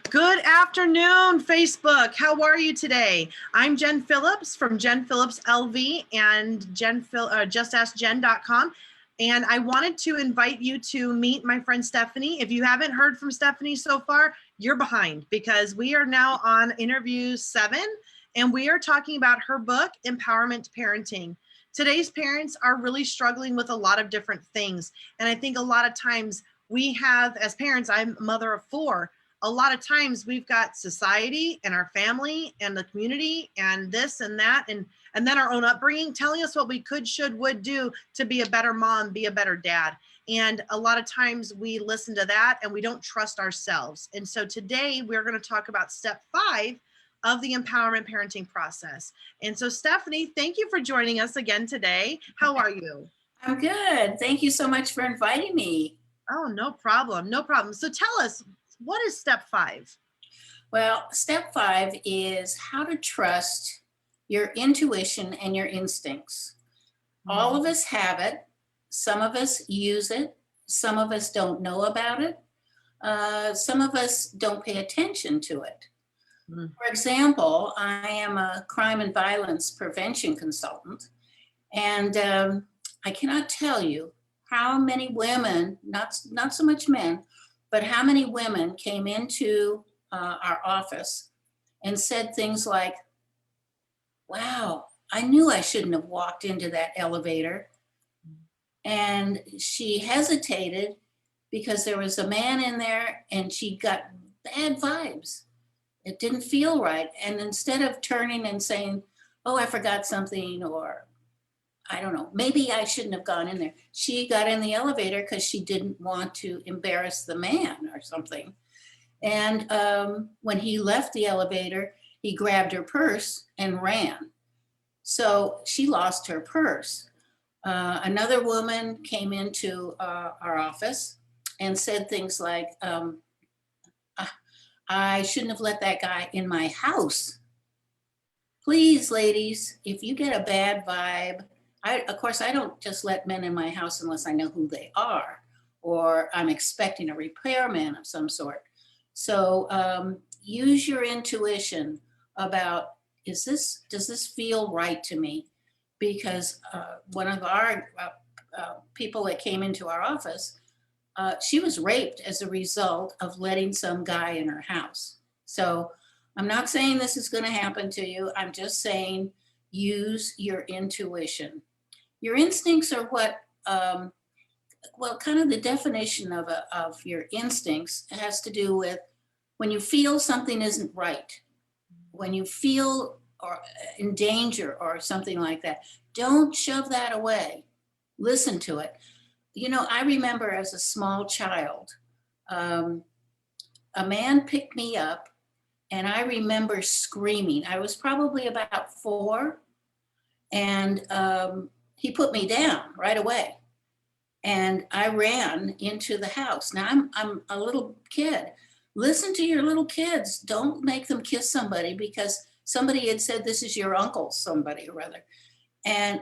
Good afternoon, Facebook. How are you today? I'm Jen Phillips from Jen Phillips LV and justaskjen.com. And I wanted to invite you to meet my friend Stephanie. If you haven't heard from Stephanie so far, you're behind because we are now on interview 7 and we are talking about her book, Empowerment Parenting. Today's parents are really struggling with a lot of different things. And I think a lot of times we have, as parents, I'm a mother of 4, a lot of times we've got society and our family and the community and this and that and then our own upbringing telling us what we could, should, would do to be a better mom, be a better dad. And a lot of times we listen to that and we don't trust ourselves. And so today we're going to talk about step 5 of the empowerment parenting process. And so Stephanie, thank you for joining us again today. How are you? I'm good. Thank you so much for inviting me. Oh, no problem. No problem. So tell us, what is step 5? Well, step 5 is how to trust your intuition and your instincts. All of us have it. Some of us use it. Some of us don't know about it. Some of us don't pay attention to it. For example, I am a crime and violence prevention consultant, and I cannot tell you how many women, not so much men, but how many women came into our office and said things like, wow, I knew I shouldn't have walked into that elevator. And she hesitated because there was a man in there and she got bad vibes. It didn't feel right. And instead of turning and saying, oh, I forgot something, or I don't know, maybe I shouldn't have gone in there, she got in the elevator because she didn't want to embarrass the man or something. And when he left the elevator, he grabbed her purse and ran. So she lost her purse. Another woman came into our office and said things like, I shouldn't have let that guy in my house. Please, ladies, if you get a bad vibe, of course, I don't just let men in my house unless I know who they are, or I'm expecting a repairman of some sort. So use your intuition about, does this feel right to me? Because one of our people that came into our office, she was raped as a result of letting some guy in her house. So I'm not saying this is going to happen to you. I'm just saying use your intuition. Your instincts are what, well, kind of the definition of your instincts has to do with when you feel something isn't right, when you feel or in danger or something like that. Don't shove that away. Listen to it. You know, I remember as a small child, a man picked me up and I remember screaming. I was probably about 4 and he put me down right away. And I ran into the house. Now I'm a little kid. Listen to your little kids. Don't make them kiss somebody because somebody had said this is your uncle, somebody or other.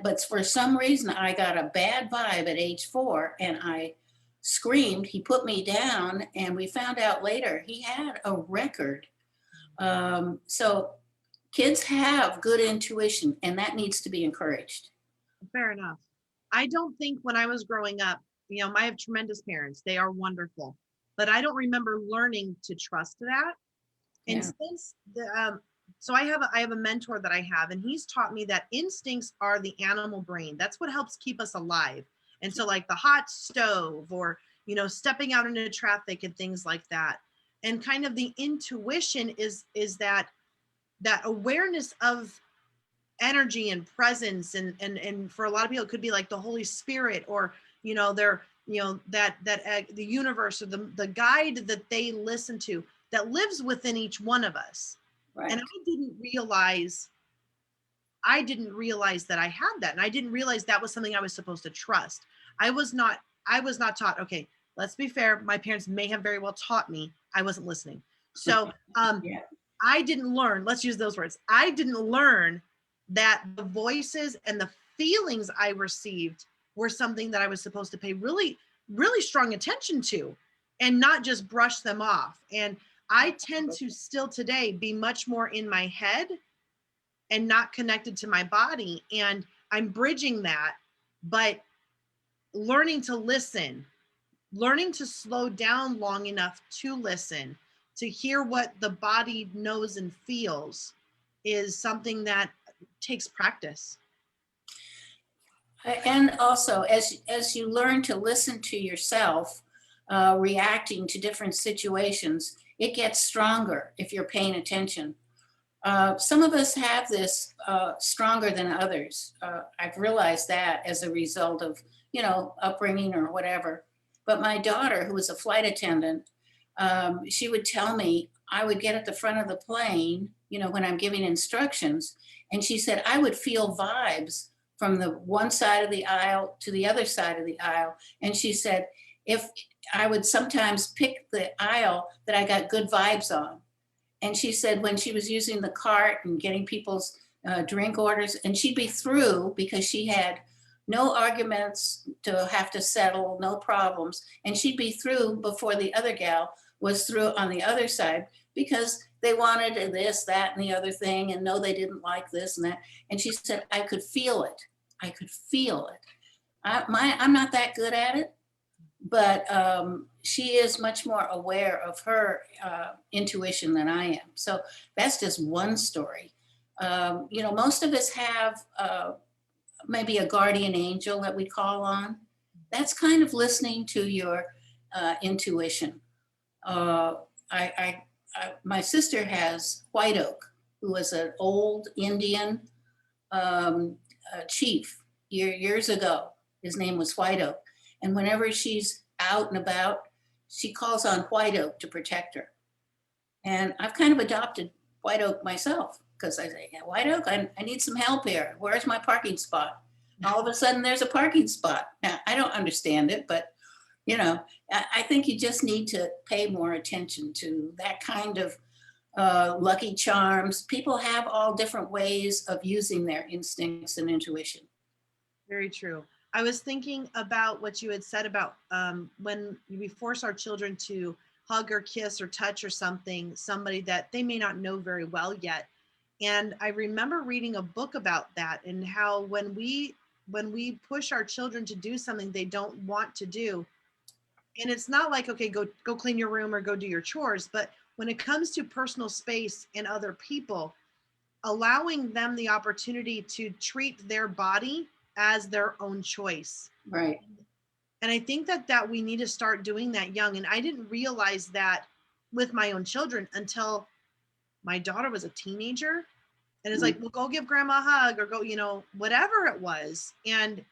But for some reason I got a bad vibe at age 4 and I screamed. He put me down and we found out later he had a record. So kids have good intuition and that needs to be encouraged. Fair enough. I don't think when I was growing up, I have tremendous parents. They are wonderful, but I don't remember learning to trust that. And Yeah. since so I have a mentor that I have, and he's taught me that instincts are the animal brain. That's what helps keep us alive. And so like the hot stove or, stepping out into traffic and things like that. And kind of the intuition is that awareness of energy and presence and for a lot of people it could be like the Holy Spirit or their that the universe or the guide that they listen to that lives within each one of us. Right. And I didn't realize that I had that, and I didn't realize that was something I was supposed to trust. I was not taught. Okay, let's be fair, my parents may have very well taught me. I wasn't listening. So Yeah. I didn't learn, let's use those words, I didn't learn that the voices and the feelings I received were something that I was supposed to pay really, really strong attention to and not just brush them off. And I tend to still today be much more in my head and not connected to my body. And I'm bridging that, but learning to listen, learning to slow down long enough to listen, to hear what the body knows and feels is something that takes practice. And also, as you learn to listen to yourself, reacting to different situations, it gets stronger if you're paying attention. Some of us have this stronger than others. I've realized that as a result of, upbringing or whatever. But my daughter, who was a flight attendant, she would tell me, I would get at the front of the plane, when I'm giving instructions. And she said, I would feel vibes from the one side of the aisle to the other side of the aisle. And she said, if I would sometimes pick the aisle that I got good vibes on. And she said when she was using the cart and getting people's drink orders, and she'd be through because she had no arguments to have to settle, no problems. And she'd be through before the other gal was through on the other side because they wanted this, that, and the other thing, and no, they didn't like this and that. And she said, I could feel it. I could feel it. I'm not that good at it, but she is much more aware of her intuition than I am. So that's just one story. Most of us have maybe a guardian angel that we call on. That's kind of listening to your intuition. My sister has White Oak, who was an old Indian chief years ago. His name was White Oak. And whenever she's out and about, she calls on White Oak to protect her. And I've kind of adopted White Oak myself because I say, yeah, White Oak, I need some help here. Where's my parking spot? All of a sudden there's a parking spot. Now, I don't understand it, but I think you just need to pay more attention to that kind of lucky charms. People have all different ways of using their instincts and intuition. Very true. I was thinking about what you had said about when we force our children to hug or kiss or touch or somebody that they may not know very well yet. And I remember reading a book about that and how when we push our children to do something they don't want to do, and it's not like, okay, go clean your room or go do your chores, but when it comes to personal space and other people, allowing them the opportunity to treat their body as their own choice. Right. And I think that we need to start doing that young. And I didn't realize that with my own children until my daughter was a teenager. And it's like, well, go give grandma a hug or go, whatever it was. And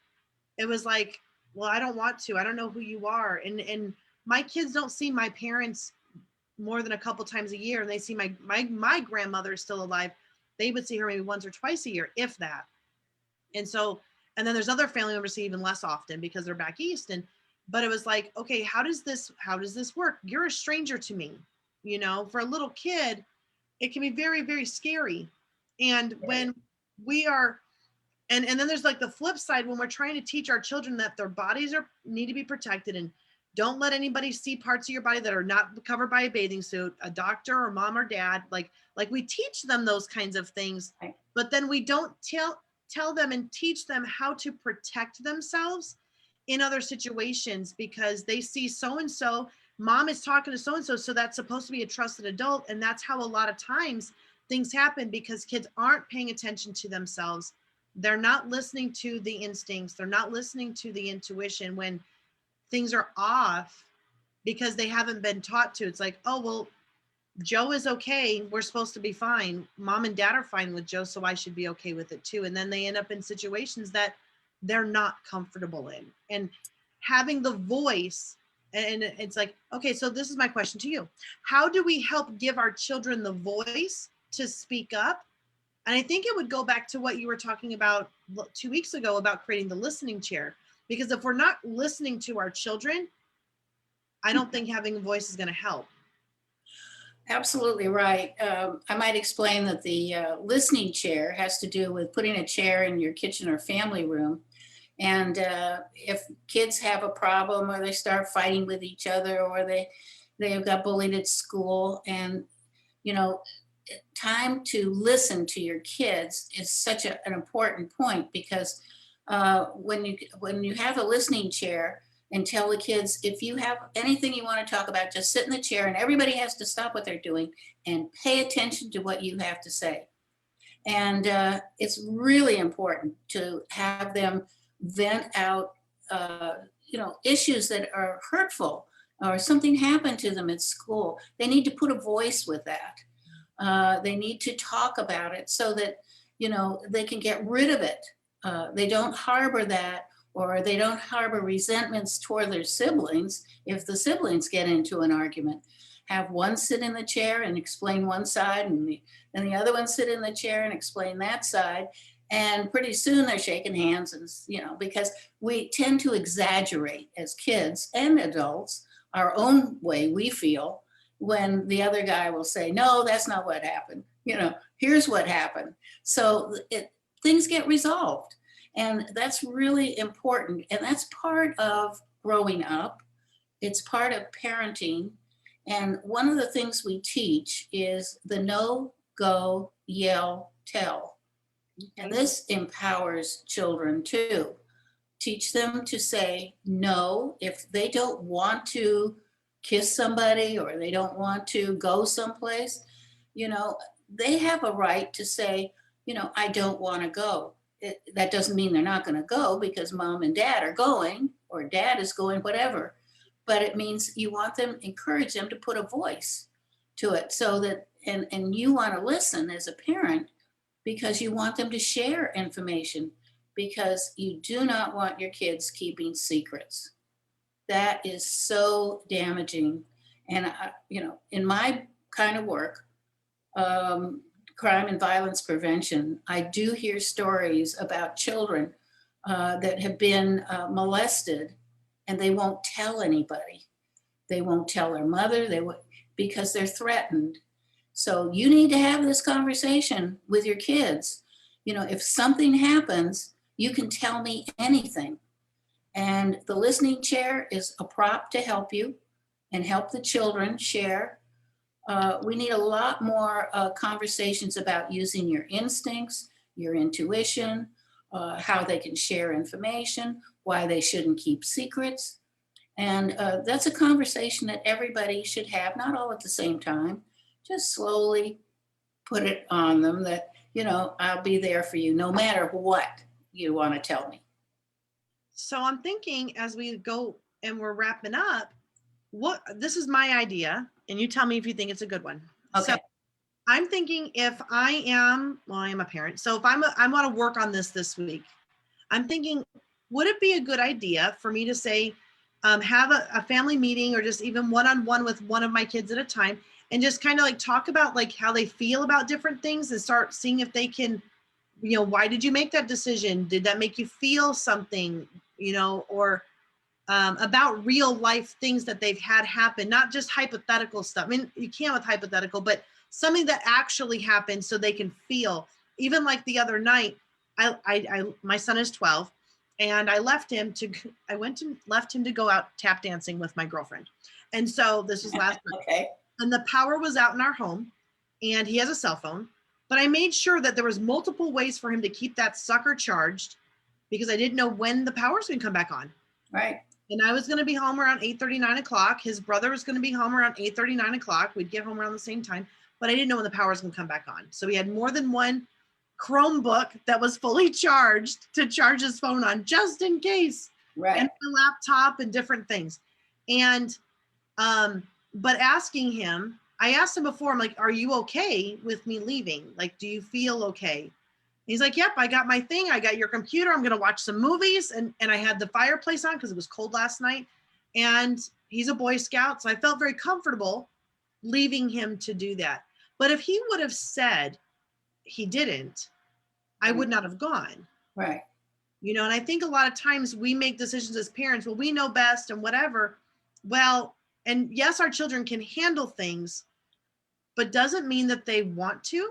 it was like, well, I don't want to. I don't know who you are. And my kids don't see my parents more than a couple times a year. And they see my grandmother is still alive. They would see her maybe once or twice a year, if that. And then there's other family members see even less often because they're back east. But it was like, okay, how does this work? You're a stranger to me. For a little kid, it can be very, very scary. And when we are, and then there's like the flip side when we're trying to teach our children that their bodies need to be protected and don't let anybody see parts of your body that are not covered by a bathing suit, a doctor or mom or dad. Like we teach them those kinds of things, but then we don't tell them and teach them how to protect themselves in other situations because they see so-and-so, mom is talking to so-and-so, so that's supposed to be a trusted adult. And that's how a lot of times things happen because kids aren't paying attention to themselves. They're not listening to the instincts. They're not listening to the intuition when things are off because they haven't been taught to. It's like, oh, well, Joe is okay. We're supposed to be fine. Mom and dad are fine with Joe, so I should be okay with it too. And then they end up in situations that they're not comfortable in. And having the voice, and it's like, okay, so this is my question to you. How do we help give our children the voice to speak up? And I think it would go back to what you were talking about 2 weeks ago about creating the listening chair. Because if we're not listening to our children, I don't think having a voice is going to help. Absolutely right. I might explain that the listening chair has to do with putting a chair in your kitchen or family room. And if kids have a problem or they start fighting with each other or they They have got bullied at school, and you know, time to listen to your kids is such an important point, because when you have a listening chair and tell the kids, if you have anything you want to talk about, just sit in the chair, and everybody has to stop what they're doing and pay attention to what you have to say. And it's really important to have them vent out, issues that are hurtful, or something happened to them at school. They need to put a voice with that. They need to talk about it so that, they can get rid of it. They don't harbor that, or they don't harbor resentments toward their siblings. If the siblings get into an argument, have one sit in the chair and explain one side, and the other one sit in the chair and explain that side. And pretty soon they're shaking hands, and because we tend to exaggerate as kids and adults our own way we feel, when the other guy will say, no, that's not what happened. Here's what happened. So things get resolved. And that's really important. And that's part of growing up. It's part of parenting. And one of the things we teach is the no, go, yell, tell. And this empowers children too. Teach them to say no if they don't want to kiss somebody, or they don't want to go someplace. They have a right to say, I don't want to go. That doesn't mean they're not going to go because mom and dad are going, or dad is going, whatever. But it means you want them, encourage them to put a voice to it, so that, and you want to listen as a parent, because you want them to share information, because you do not want your kids keeping secrets. That is so damaging. And, in my kind of work, crime and violence prevention, I do hear stories about children that have been molested, and they won't tell anybody. They won't tell their mother, because they're threatened. So you need to have this conversation with your kids. If something happens, you can tell me anything. And the listening chair is a prop to help you and help the children share. We need a lot more conversations about using your instincts, your intuition, how they can share information, why they shouldn't keep secrets. And that's a conversation that everybody should have, not all at the same time. Just slowly put it on them that, I'll be there for you no matter what you want to tell me. So I'm thinking, as we go and we're wrapping up, this is my idea, and you tell me if you think it's a good one. Okay. So I'm thinking, if I am a parent. So if I want to work on this week, I'm thinking, would it be a good idea for me to say, have a family meeting, or just even one-on-one with one of my kids at a time, and just kind of like talk about like how they feel about different things, and start seeing if they can, why did you make that decision? Did that make you feel something, or about real life things that they've had happen, not just hypothetical stuff. I mean, you can't with hypothetical, but something that actually happened, so they can feel. Even like the other night, my son is 12, and I left him to go out tap dancing with my girlfriend. And so this was last night. Okay. And the power was out in our home, and he has a cell phone, but I made sure that there was multiple ways for him to keep that sucker charged, because I didn't know when the power was going to come back on. Right. And I was going to be home around 8:30, 9 o'clock. His brother was going to be home around 8:30, 9 o'clock. We'd get home around the same time, but I didn't know when the power was going to come back on. So we had more than one Chromebook that was fully charged to charge his phone on, just in case. Right. And the laptop and different things. And, but asking him, I asked him before, I'm like, are you okay with me leaving? Like, do you feel okay? He's like, yep, I got my thing. I got your computer. I'm going to watch some movies. And I had the fireplace on because it was cold last night. And he's a Boy Scout. So I felt very comfortable leaving him to do that. But if he would have said he didn't, I would not have gone. Right. And I think a lot of times we make decisions as parents, well, we know best and whatever. Well, and yes, our children can handle things, but doesn't mean that they want to.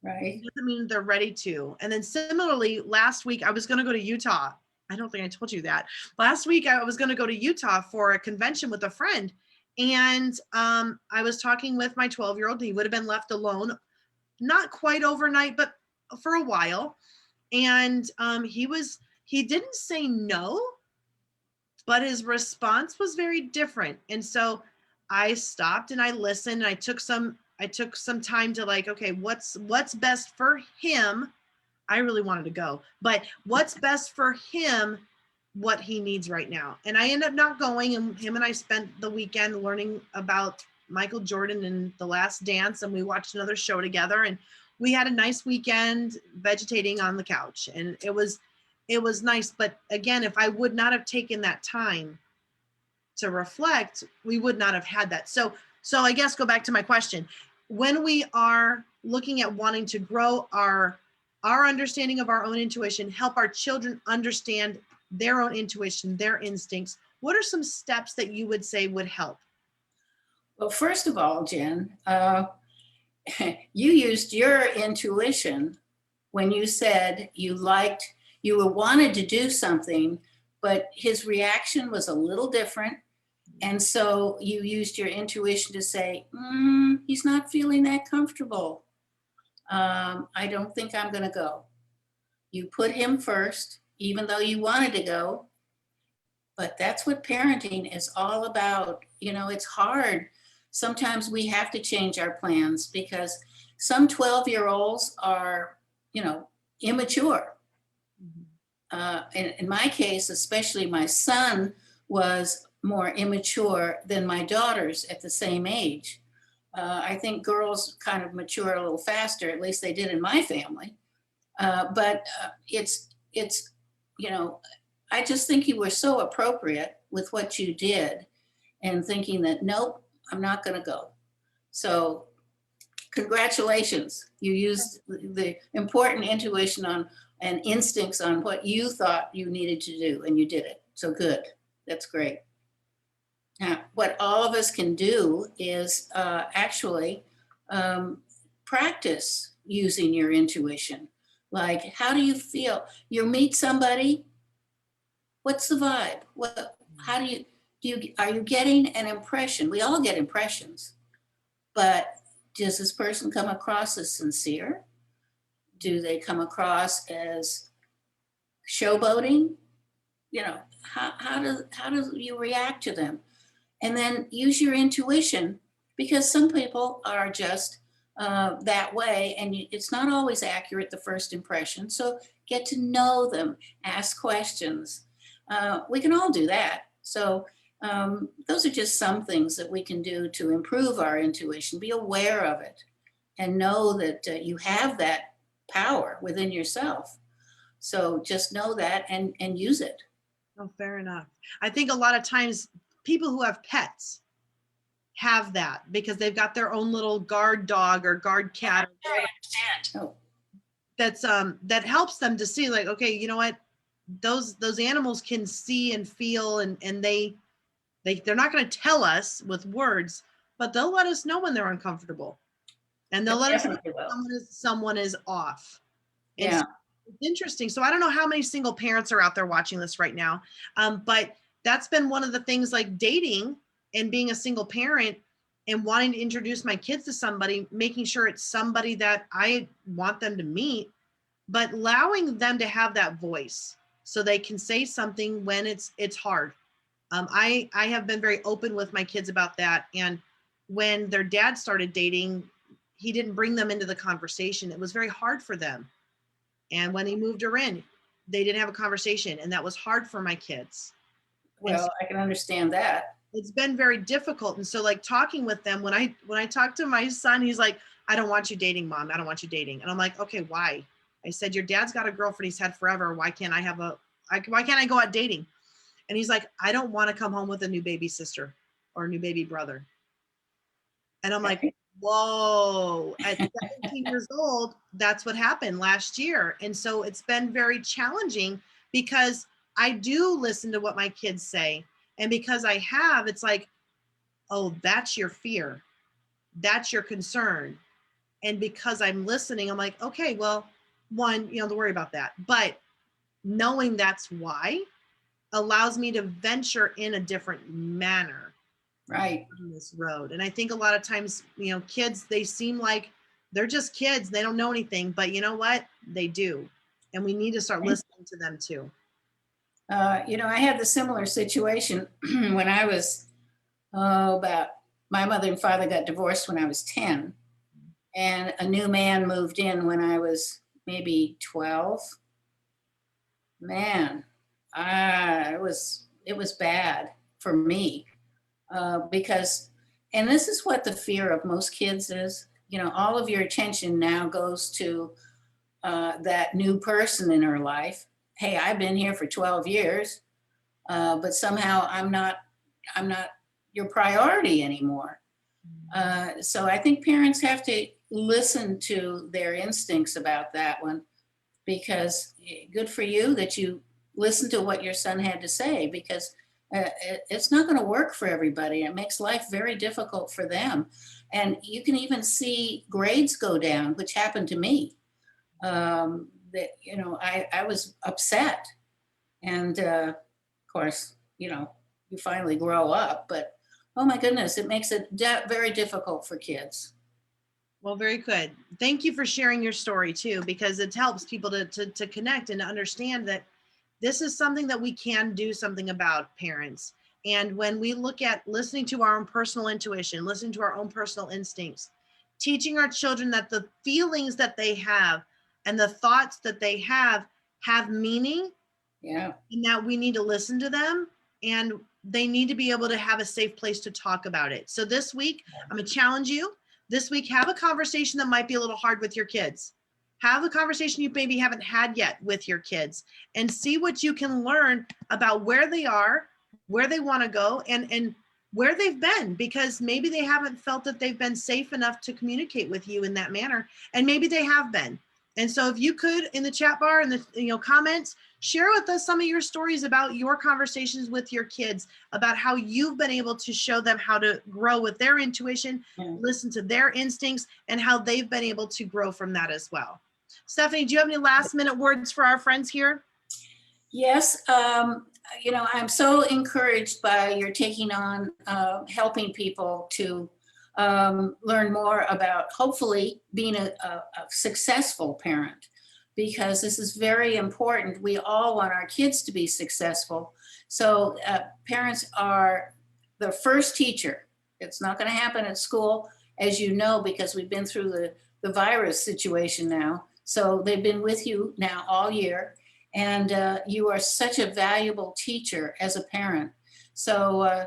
Right. It doesn't mean they're ready to. And then similarly, last week I was going to go to Utah. I don't think I told you that. Last week I was going to go to Utah for a convention with a friend, And I was talking with my 12-year-old. He would have been left alone, not quite overnight, but for a while. And he didn't say no, but his response was very different. And so I stopped and I listened, and I took some time to like, okay, what's best for him? I really wanted to go, but what's best for him, what he needs right now. And I ended up not going, and him and I spent the weekend learning about Michael Jordan and The Last Dance, and we watched another show together, and we had a nice weekend vegetating on the couch, and it was nice. But again, if I would not have taken that time to reflect, we would not have had that. So I guess go back to my question. When we are looking at wanting to grow our understanding of our own intuition, help our children understand their own intuition, their instincts, what are some steps that you would say would help? Well, first of all, Jen, you used your intuition when you said you wanted to do something, but his reaction was a little different. And so you used your intuition to say, he's not feeling that comfortable. I don't think I'm going to go. You put him first, even though you wanted to go. But that's what parenting is all about. It's hard. Sometimes we have to change our plans because some 12-year-olds are, immature. In my case, especially my son was more immature than my daughters at the same age. I think girls kind of mature a little faster, at least they did in my family. But I just think you were so appropriate with what you did and thinking that, nope, I'm not going to go. So congratulations. You used the important intuition and instincts on what you thought you needed to do, and you did it. So good. That's great. Now, what all of us can do is actually practice using your intuition. Like, how do you feel? You meet somebody, what's the vibe? How are you getting an impression? We all get impressions, but does this person come across as sincere? Do they come across as showboating? How do you react to them? And then use your intuition, because some people are just that way, and it's not always accurate, the first impression. So get to know them, ask questions. We can all do that. So those are just some things that we can do to improve our intuition. Be aware of it and know that you have that power within yourself. So just know that and use it. Oh, fair enough. I think a lot of times people who have pets have that because they've got their own little guard dog or guard cat. Oh. That helps them to see, like, okay, you know what, those animals can see and feel, and they're not going to tell us with words, but they'll let us know when they're uncomfortable, and they'll let us know when someone is off. And Yeah. so it's interesting. So I don't know how many single parents are out there watching this right now, but that's been one of the things, like dating and being a single parent and wanting to introduce my kids to somebody, making sure it's somebody that I want them to meet, but allowing them to have that voice so they can say something when it's hard. I have been very open with my kids about that. And when their dad started dating, he didn't bring them into the conversation. It was very hard for them. And when he moved her in, they didn't have a conversation, and that was hard for my kids. Well, I can understand that. It's been very difficult. And so, like, talking with them, when I talk to my son, he's like, I don't want you dating, Mom. I don't want you dating. And I'm like, okay, why? I said, your dad's got a girlfriend he's had forever. Why can't I go out dating? And he's like, I don't want to come home with a new baby sister or a new baby brother. And I'm like, whoa, at 17 years old, that's what happened last year. And so it's been very challenging because I do listen to what my kids say. And because I have, it's like, oh, that's your fear. That's your concern. And because I'm listening, I'm like, okay, well, one, you don't have to worry about that. But knowing that's why allows me to venture in a different manner. Right. on this road. And I think a lot of times, kids, they seem like they're just kids. They don't know anything, but you know what? They do. And we need to start listening to them too. I had the similar situation when I was about my mother and father got divorced when I was 10, and a new man moved in when I was maybe 12. Man, it was bad for me because, and this is what the fear of most kids is. All of your attention now goes to that new person in her life. Hey, I've been here for 12 years, but somehow I'm not your priority anymore. So I think parents have to listen to their instincts about that one, because good for you that you listened to what your son had to say, because it's not going to work for everybody. It makes life very difficult for them. And you can even see grades go down, which happened to me. I was upset. And of course, you finally grow up, but oh my goodness, it makes it very difficult for kids. Well, very good. Thank you for sharing your story too, because it helps people to connect and to understand that this is something that we can do something about, parents. And when we look at listening to our own personal intuition, listening to our own personal instincts, teaching our children that the feelings that they have and the thoughts that they have meaning, Yeah. and that we need to listen to them, and they need to be able to have a safe place to talk about it. So this week, I'm going to challenge you. This week, have a conversation that might be a little hard with your kids. Have a conversation you maybe haven't had yet with your kids, and see what you can learn about where they are, where they want to go, and where they've been, because maybe they haven't felt that they've been safe enough to communicate with you in that manner, and maybe they have been. And so if you could, in the chat bar, in the comments, share with us some of your stories about your conversations with your kids, about how you've been able to show them how to grow with their intuition, listen to their instincts, and how they've been able to grow from that as well. Stephanie, do you have any last minute words for our friends here? Yes. I'm so encouraged by your taking on helping people to learn more about hopefully being a successful parent, because this is very important. We all want our kids to be successful. So parents are the first teacher. It's not going to happen at school, as you know, because we've been through the virus situation now. So they've been with you now all year. And you are such a valuable teacher as a parent. So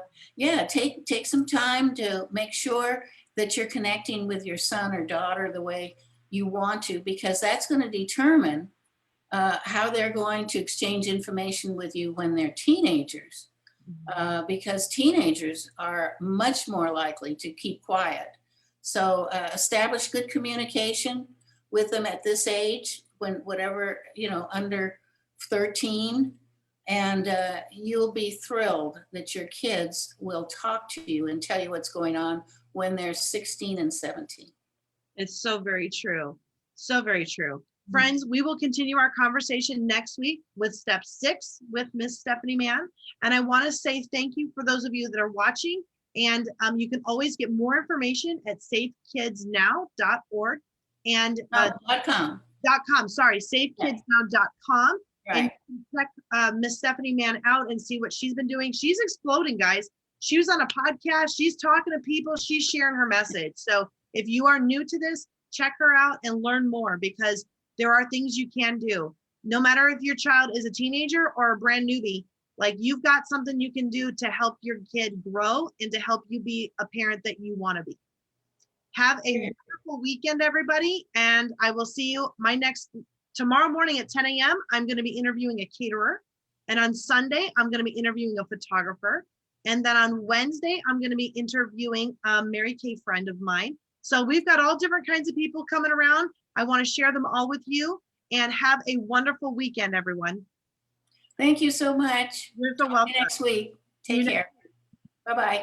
take some time to make sure that you're connecting with your son or daughter the way you want to, because that's going to determine how they're going to exchange information with you when they're teenagers. Because teenagers are much more likely to keep quiet. So establish good communication with them at this age, whatever, under 13, and you'll be thrilled that your kids will talk to you and tell you what's going on when they're 16 and 17. It's so very true. So very true. Friends, we will continue our conversation next week with step 6 with Miss Stephanie Mann. And I want to say thank you for those of you that are watching. And you can always get more information at safekidsnow.org and .com. .com. Safekidsnow.com. Right. And check Miss Stephanie Mann out and see what she's been doing. She's exploding, guys. She was on a podcast. She's talking to people. She's sharing her message. So if you are new to this, check her out and learn more, because there are things you can do. No matter if your child is a teenager or a brand newbie, like, you've got something you can do to help your kid grow and to help you be a parent that you want to be. Have a wonderful weekend, everybody. And I will see you tomorrow morning at 10 a.m. I'm going to be interviewing a caterer. And on Sunday, I'm going to be interviewing a photographer. And then on Wednesday, I'm going to be interviewing a Mary Kay friend of mine. So we've got all different kinds of people coming around. I want to share them all with you, and have a wonderful weekend, everyone. Thank you so much. You're so welcome. Next week. Take care. Bye-bye.